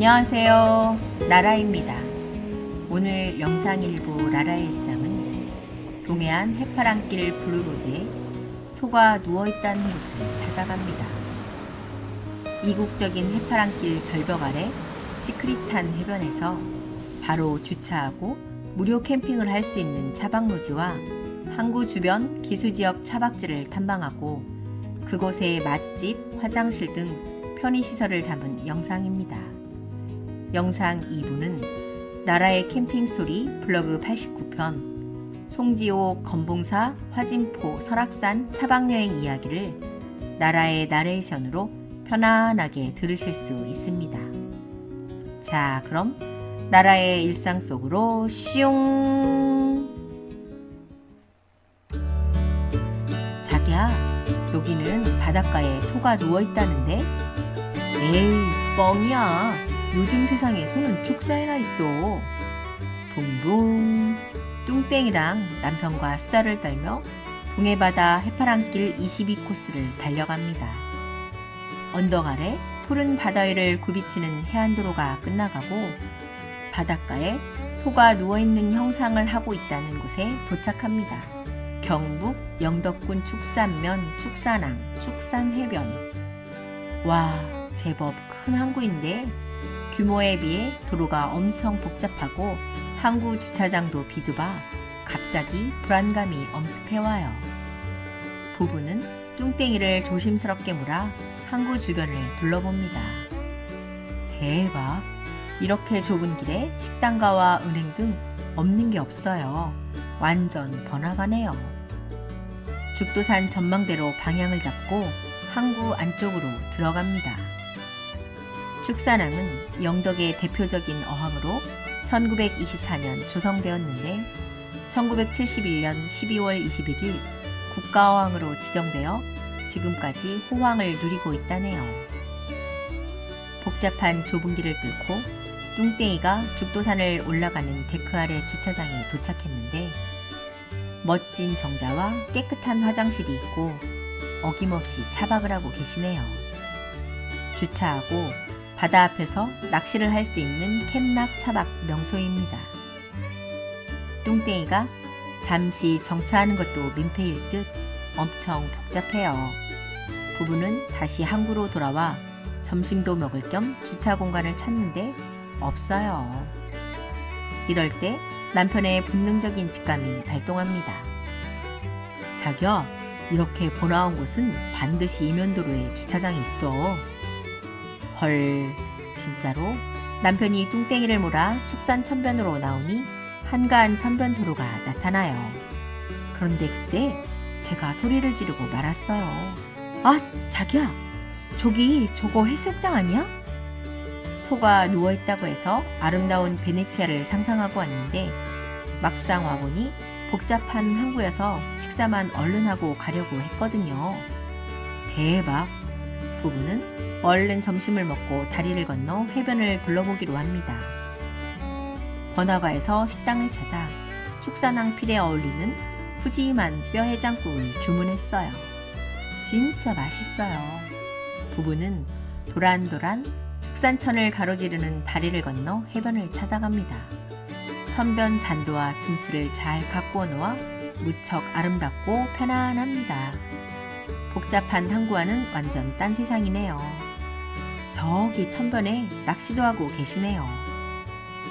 안녕하세요, 라라입니다. 오늘 영상 일부 라라의 일상은 동해안 해파랑길 블루로드에 소가 누워있다는 곳을 찾아갑니다. 이국적인 해파랑길 절벽 아래 시크릿한 해변에서 바로 주차하고 무료 캠핑을 할 수 있는 차박로지와 항구 주변 기수지역 차박지를 탐방하고 그곳의 맛집, 화장실 등 편의시설을 담은 영상입니다. 영상 2부는 나라의 캠핑 스토리 블로그 89편 송지호 건봉사 화진포 설악산 차박여행 이야기를 나라의 나레이션으로 편안하게 들으실 수 있습니다. 자, 그럼 나라의 일상 속으로 슝! 자기야, 여기는 바닷가에 소가 누워있다는데? 에이, 뻥이야. 요즘 세상에 소는 축사해나 있어. 붕붕. 뚱땡이랑 남편과 수다를 떨며 동해바다 해파랑길 22코스를 달려갑니다. 언덕 아래 푸른 바다 위를 굽이치는 해안도로가 끝나가고 바닷가에 소가 누워있는 형상을 하고 있다는 곳에 도착합니다. 경북 영덕군 축산면 축산항 축산해변. 와, 제법 큰 항구인데 규모에 비해 도로가 엄청 복잡하고 항구 주차장도 비좁아 갑자기 불안감이 엄습해와요. 부부는 뚱땡이를 조심스럽게 몰아 항구 주변을 둘러봅니다. 대박! 이렇게 좁은 길에 식당가와 은행 등 없는 게 없어요. 완전 번화가네요. 죽도산 전망대로 방향을 잡고 항구 안쪽으로 들어갑니다. 축산항은 영덕의 대표적인 어항으로 1924년 조성되었는데 1971년 12월 21일 국가어항으로 지정되어 지금까지 호황을 누리고 있다네요. 복잡한 좁은 길을 뚫고 뚱땡이가 죽도산을 올라가는 데크 아래 주차장에 도착했는데 멋진 정자와 깨끗한 화장실이 있고 어김없이 차박을 하고 계시네요. 주차하고 바다 앞에서 낚시를 할 수 있는 캠락 차박 명소입니다. 뚱땡이가 잠시 정차하는 것도 민폐일 듯 엄청 복잡해요. 부부는 다시 항구로 돌아와 점심도 먹을 겸 주차 공간을 찾는데 없어요. 이럴 때 남편의 본능적인 직감이 발동합니다. 자기야, 이렇게 번화한 곳은 반드시 이면도로에 주차장이 있어. 헐, 진짜로? 남편이 뚱땡이를 몰아 축산 천변으로 나오니 한가한 천변도로가 나타나요. 그런데 그때 제가 소리를 지르고 말았어요. 아, 자기야, 저거 해수욕장 아니야? 소가 누워있다고 해서 아름다운 베네치아를 상상하고 왔는데 막상 와보니 복잡한 항구여서 식사만 얼른 하고 가려고 했거든요. 대박! 부부는 얼른 점심을 먹고 다리를 건너 해변을 둘러보기로 합니다. 번화가에서 식당을 찾아 축산항 필에 어울리는 푸짐한 뼈 해장국을 주문했어요. 진짜 맛있어요. 부부는 도란도란 축산천을 가로지르는 다리를 건너 해변을 찾아갑니다. 천변 잔도와 둔치를 잘 가꾸어 놓아 무척 아름답고 편안합니다. 복잡한 항구와는 완전 딴 세상이네요. 저기 천변에 낚시도 하고 계시네요.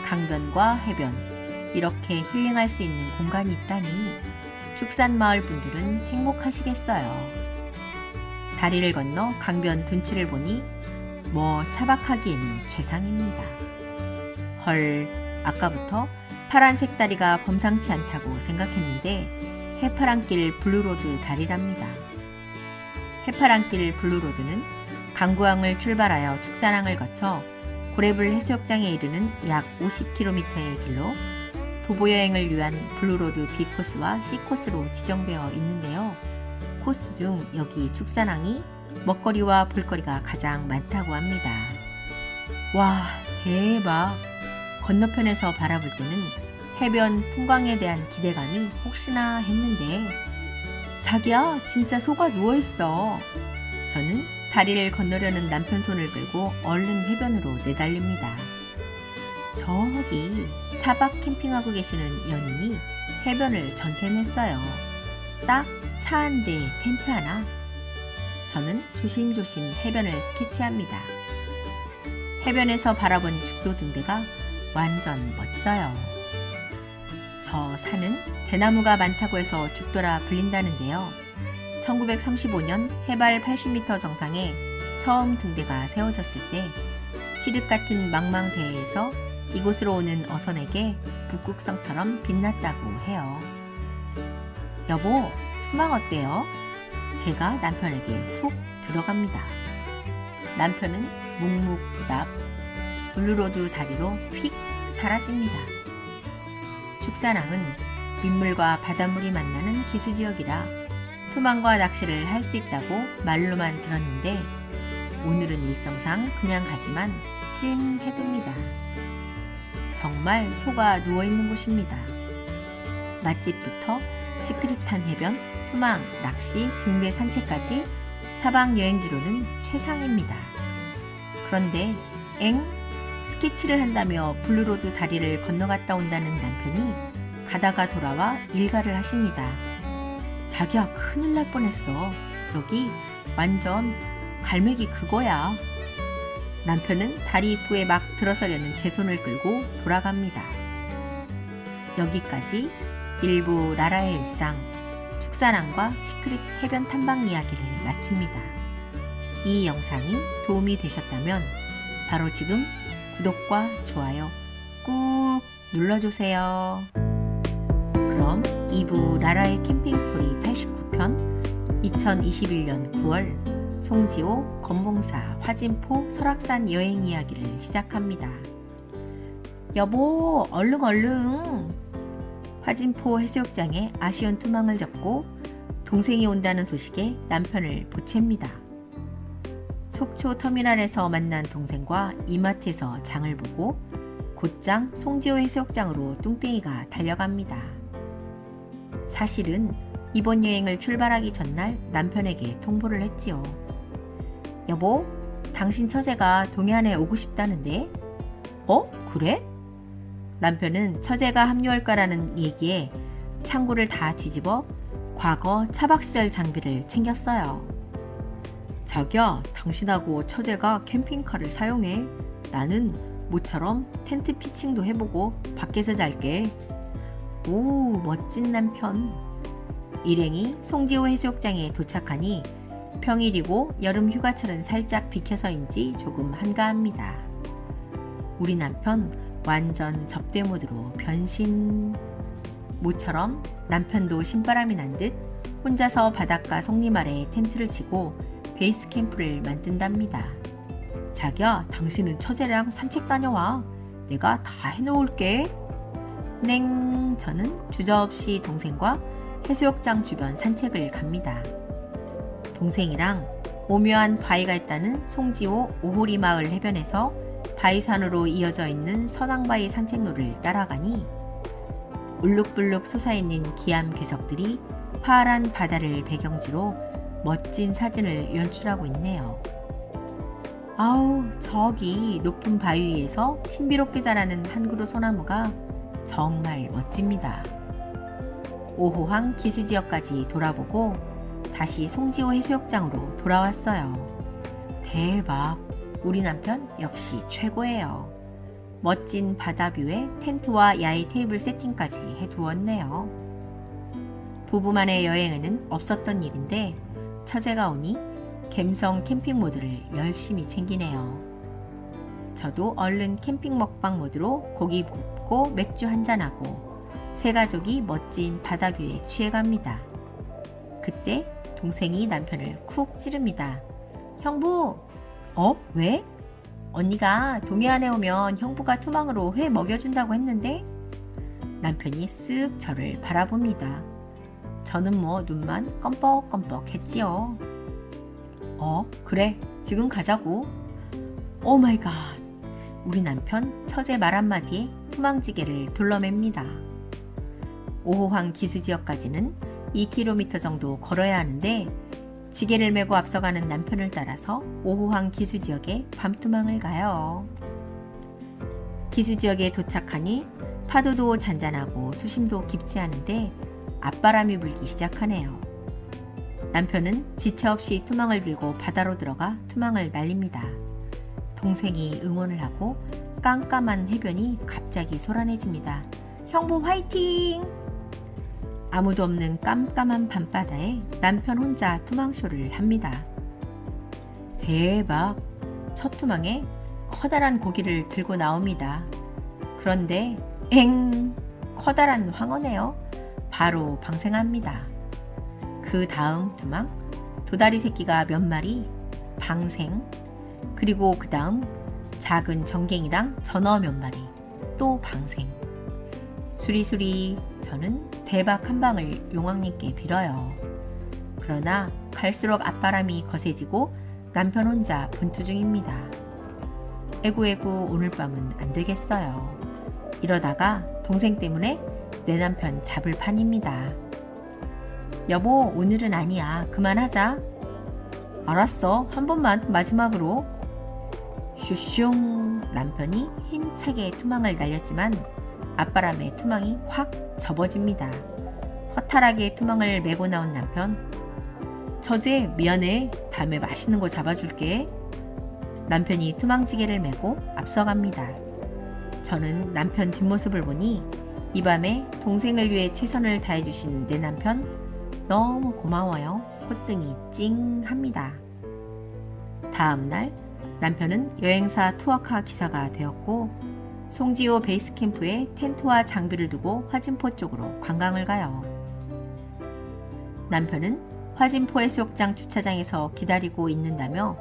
강변과 해변, 이렇게 힐링할 수 있는 공간이 있다니 축산마을 분들은 행복하시겠어요. 다리를 건너 강변 둔치를 보니 뭐 차박하기에는 최상입니다. 헐, 아까부터 파란색 다리가 범상치 않다고 생각했는데 해파랑길 블루로드 다리랍니다. 해파랑길 블루로드는 강구항을 출발하여 축산항을 거쳐 고래불 해수욕장에 이르는 약 50km의 길로 도보여행을 위한 블루로드 B코스와 C코스로 지정되어 있는데요. 코스 중 여기 축산항이 먹거리와 볼거리가 가장 많다고 합니다. 와, 대박! 건너편에서 바라볼 때는 해변 풍광에 대한 기대감이 혹시나 했는데 자기야, 진짜 소가 누워있어. 저는 다리를 건너려는 남편 손을 끌고 얼른 해변으로 내달립니다. 저기 차박 캠핑하고 계시는 연인이 해변을 전세냈어요. 딱 차 한 대, 텐트 하나. 저는 조심조심 해변을 스케치합니다. 해변에서 바라본 죽도 등대가 완전 멋져요. 저 산은 대나무가 많다고 해서 죽도라 불린다는데요. 1935년 해발 80m 정상에 처음 등대가 세워졌을 때 칠흑 같은 망망대해에서 이곳으로 오는 어선에게 북극성처럼 빛났다고 해요. 여보, 투망 어때요? 제가 남편에게 훅 들어갑니다. 남편은 묵묵부답 블루로드 다리로 휙 사라집니다. 축산항은 민물과 바닷물이 만나는 기수지역이라 투망과 낚시를 할 수 있다고 말로만 들었는데 오늘은 일정상 그냥 가지만 찜해둡니다. 정말 소가 누워있는 곳입니다. 맛집부터 시크릿한 해변, 투망, 낚시, 등대 산책까지 차박 여행지로는 최상입니다. 그런데 스케치를 한다며 블루로드 다리를 건너갔다 온다는 남편이 가다가 돌아와 일가를 하십니다. 자기야, 큰일 날 뻔했어. 여기 완전 갈매기 그거야. 남편은 다리 입구에 막 들어서려는 제 손을 끌고 돌아갑니다. 여기까지 일부 라라의 일상, 축산항과 시크릿 해변 탐방 이야기를 마칩니다. 이 영상이 도움이 되셨다면 바로 지금 구독과 좋아요 꾹 눌러주세요. 그럼 2부 라라의 캠핑 스토리 89편 2021년 9월 송지호, 건봉사, 화진포, 설악산 여행 이야기를 시작합니다. 여보, 얼른. 화진포 해수욕장에 아쉬운 투망을 접고 동생이 온다는 소식에 남편을 보챕니다. 속초 터미널에서 만난 동생과 이마트에서 장을 보고 곧장 송지호 해수욕장으로 뚱땡이가 달려갑니다. 사실은 이번 여행을 출발하기 전날 남편에게 통보를 했지요. 여보, 당신 처제가 동해안에 오고 싶다는데? 그래? 남편은 처제가 합류할까라는 얘기에 창고를 다 뒤집어 과거 차박시절 장비를 챙겼어요. 자기야, 당신하고 처제가 캠핑카를 사용해. 나는 모처럼 텐트 피칭도 해보고 밖에서 잘게. 오, 멋진 남편. 일행이 송지호 해수욕장에 도착하니 평일이고 여름 휴가철은 살짝 비켜서인지 조금 한가합니다. 우리 남편 완전 접대 모드로 변신. 모처럼 남편도 신바람이 난 듯 혼자서 바닷가 송림 아래 텐트를 치고 베이스 캠프를 만든답니다. 자기야, 당신은 처제랑 산책 다녀와. 내가 다 해놓을게. 냉. 저는 주저없이 동생과 해수욕장 주변 산책을 갑니다. 동생이랑 오묘한 바위가 있다는 송지호 오호리 마을 해변에서 바위산으로 이어져 있는 선왕바위 산책로를 따라가니 울룩불룩 솟아있는 기암 괴석들이 파란 바다를 배경지로 멋진 사진을 연출하고 있네요. 아우, 저기 높은 바위 위에서 신비롭게 자라는 한 그루 소나무가 정말 멋집니다. 오호항 기수지역까지 돌아보고 다시 송지호 해수욕장으로 돌아왔어요. 대박! 우리 남편 역시 최고예요. 멋진 바다뷰에 텐트와 야외 테이블 세팅까지 해두었네요. 부부만의 여행에는 없었던 일인데 처제가 오니 갬성 캠핑 모드를 열심히 챙기네요. 저도 얼른 캠핑 먹방 모드로 고기 굽고 맥주 한잔하고 세 가족이 멋진 바다뷰에 취해갑니다. 그때 동생이 남편을 쿡 찌릅니다. 형부! 왜? 언니가 동해안에 오면 형부가 투망으로 회 먹여준다고 했는데? 남편이 쓱 저를 바라봅니다. 저는 뭐 눈만 껌뻑껌뻑 했지요. 그래, 지금 가자고. 오 마이 갓. 우리 남편 처제 말 한마디에 투망지게를 둘러맵니다. 오호항 기수지역까지는 2km 정도 걸어야 하는데 지게를 메고 앞서가는 남편을 따라서 오호항 기수지역에 밤투망을 가요. 기수지역에 도착하니 파도도 잔잔하고 수심도 깊지 않은데 앞바람이 불기 시작하네요. 남편은 지체 없이 투망을 들고 바다로 들어가 투망을 날립니다. 동생이 응원을 하고 깜깜한 해변이 갑자기 소란해집니다. 형부 화이팅! 아무도 없는 깜깜한 밤바다에 남편 혼자 투망쇼를 합니다. 대박! 첫 투망에 커다란 고기를 들고 나옵니다. 그런데 커다란 황어네요. 바로 방생합니다. 그 다음 투망 도다리 새끼가 몇 마리 방생, 그리고 그 다음 작은 정갱이랑 전어 몇 마리 또 방생. 수리수리 저는 대박 한 방을 용왕님께 빌어요. 그러나 갈수록 앞바람이 거세지고 남편 혼자 분투 중입니다. 에구에구 오늘 밤은 안 되겠어요. 이러다가 동생 때문에 내 남편 잡을 판입니다. 여보, 오늘은 아니야. 그만하자. 알았어. 한 번만 마지막으로. 슈슝. 남편이 힘차게 투망을 날렸지만 앞바람에 투망이 확 접어집니다. 허탈하게 투망을 메고 나온 남편. 처제 미안해. 다음에 맛있는 거 잡아줄게. 남편이 투망지게를 메고 앞서갑니다. 저는 남편 뒷모습을 보니 이 밤에 동생을 위해 최선을 다해주신 내 남편 너무 고마워요. 콧등이 찡합니다. 다음날 남편은 여행사 투어카 기사가 되었고 송지호 베이스 캠프에 텐트와 장비를 두고 화진포 쪽으로 관광을 가요. 남편은 화진포 해수욕장 주차장에서 기다리고 있는다며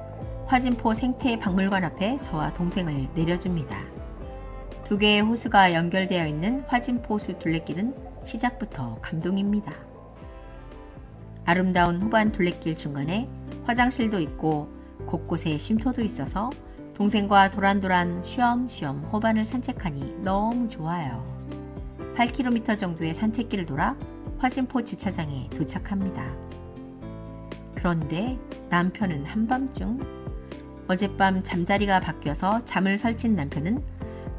화진포 생태박물관 앞에 저와 동생을 내려줍니다. 두 개의 호수가 연결되어 있는 화진포 호수 둘레길은 시작부터 감동입니다. 아름다운 호반 둘레길 중간에 화장실도 있고 곳곳에 쉼터도 있어서 동생과 도란도란 쉬엄쉬엄 호반을 산책하니 너무 좋아요. 8km 정도의 산책길을 돌아 화진포 주차장에 도착합니다. 그런데 남편은 한밤중 어젯밤 잠자리가 바뀌어서 잠을 설친 남편은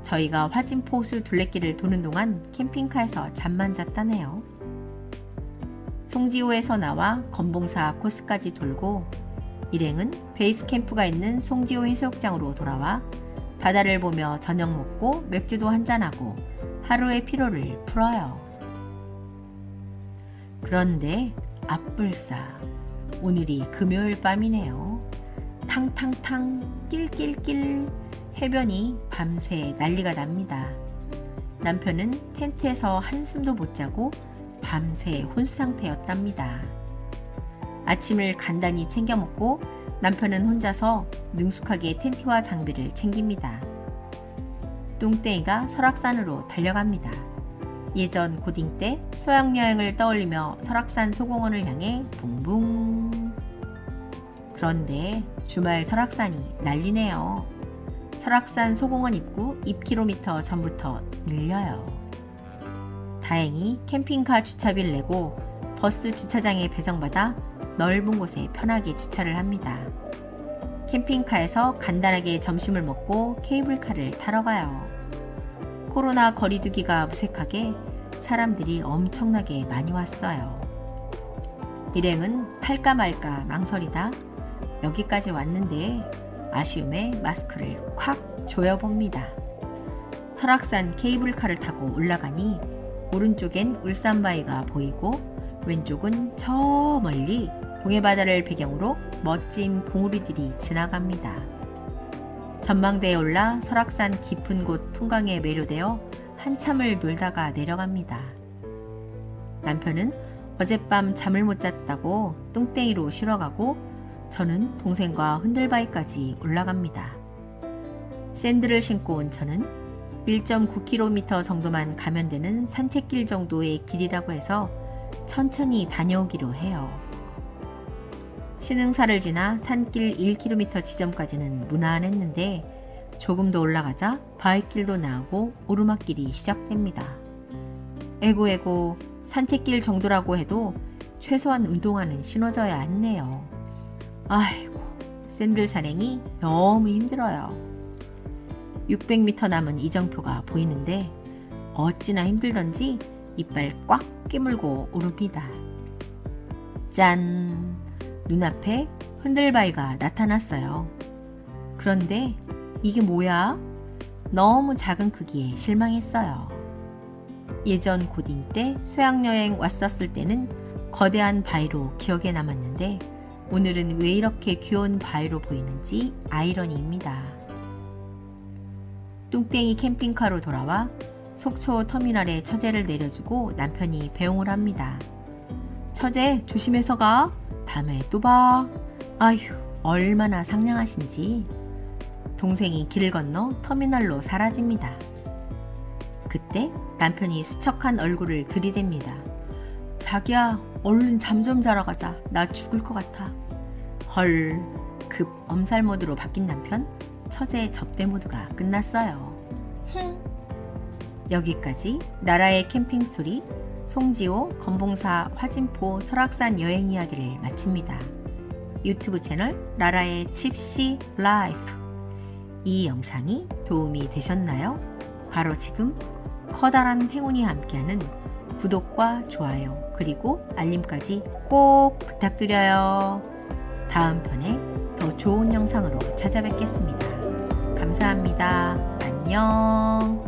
저희가 화진포 호수 둘레길을 도는 동안 캠핑카에서 잠만 잤다네요. 송지호에서 나와 건봉사 코스까지 돌고 일행은 베이스 캠프가 있는 송지호 해수욕장으로 돌아와 바다를 보며 저녁 먹고 맥주도 한잔하고 하루의 피로를 풀어요. 그런데 앞불싸 오늘이 금요일 밤이네요. 탕탕탕 낄낄낄 해변이 밤새 난리가 납니다. 남편은 텐트에서 한숨도 못 자고 밤새 혼수 상태였답니다. 아침을 간단히 챙겨 먹고 남편은 혼자서 능숙하게 텐트와 장비를 챙깁니다. 뚱땡이가 설악산으로 달려갑니다. 예전 고딩 때 수학여행을 떠올리며 설악산 소공원을 향해 붕붕. 그런데 주말 설악산이 난리네요. 설악산 소공원 입구 2km 전부터 밀려요. 다행히 캠핑카 주차비를 내고 버스 주차장에 배정받아 넓은 곳에 편하게 주차를 합니다. 캠핑카에서 간단하게 점심을 먹고 케이블카를 타러 가요. 코로나 거리두기가 무색하게 사람들이 엄청나게 많이 왔어요. 일행은 탈까 말까 망설이다 여기까지 왔는데 아쉬움에 마스크를 콱 조여봅니다. 설악산 케이블카를 타고 올라가니 오른쪽엔 울산바위가 보이고 왼쪽은 저 멀리 동해바다를 배경으로 멋진 봉우리들이 지나갑니다. 전망대에 올라 설악산 깊은 곳 풍광에 매료되어 한참을 놀다가 내려갑니다. 남편은 어젯밤 잠을 못 잤다고 뚱땡이로 실어가고 저는 동생과 흔들바위까지 올라갑니다. 샌들을 신고 온 저는 1.9km 정도만 가면 되는 산책길 정도의 길이라고 해서 천천히 다녀오기로 해요. 신흥사를 지나 산길 1km 지점까지는 무난했는데 조금 더 올라가자 바위길도 나오고 오르막길이 시작됩니다. 에고에고 산책길 정도라고 해도 최소한 운동화는 신어져야 했네요. 아이고, 샌들 산행이 너무 힘들어요. 600m 남은 이정표가 보이는데 어찌나 힘들던지 이빨 꽉 깨물고 오릅니다. 짠! 눈앞에 흔들바위가 나타났어요. 그런데 이게 뭐야? 너무 작은 크기에 실망했어요. 예전 고딩 때 수학여행 왔었을 때는 거대한 바위로 기억에 남았는데 오늘은 왜 이렇게 귀여운 바위로 보이는지 아이러니입니다. 뚱땡이 캠핑카로 돌아와 속초 터미널에 처제를 내려주고 남편이 배웅을 합니다. 처제, 조심해서 가. 다음에 또 봐. 아휴, 얼마나 상냥하신지. 동생이 길을 건너 터미널로 사라집니다. 그때 남편이 수척한 얼굴을 들이댑니다. 자기야, 얼른 잠 좀 자러 가자. 나 죽을 것 같아. 헐, 급 엄살 모드로 바뀐 남편, 처제의 접대 모드가 끝났어요. 여기까지 나라의 캠핑 스토리 송지호, 건봉사, 화진포, 설악산 여행 이야기를 마칩니다. 유튜브 채널 라라의 칩시 라이프. 이 영상이 도움이 되셨나요? 바로 지금 커다란 행운이 함께하는 구독과 좋아요 그리고 알림까지 꼭 부탁드려요. 다음 편에 더 좋은 영상으로 찾아뵙겠습니다. 감사합니다. 안녕.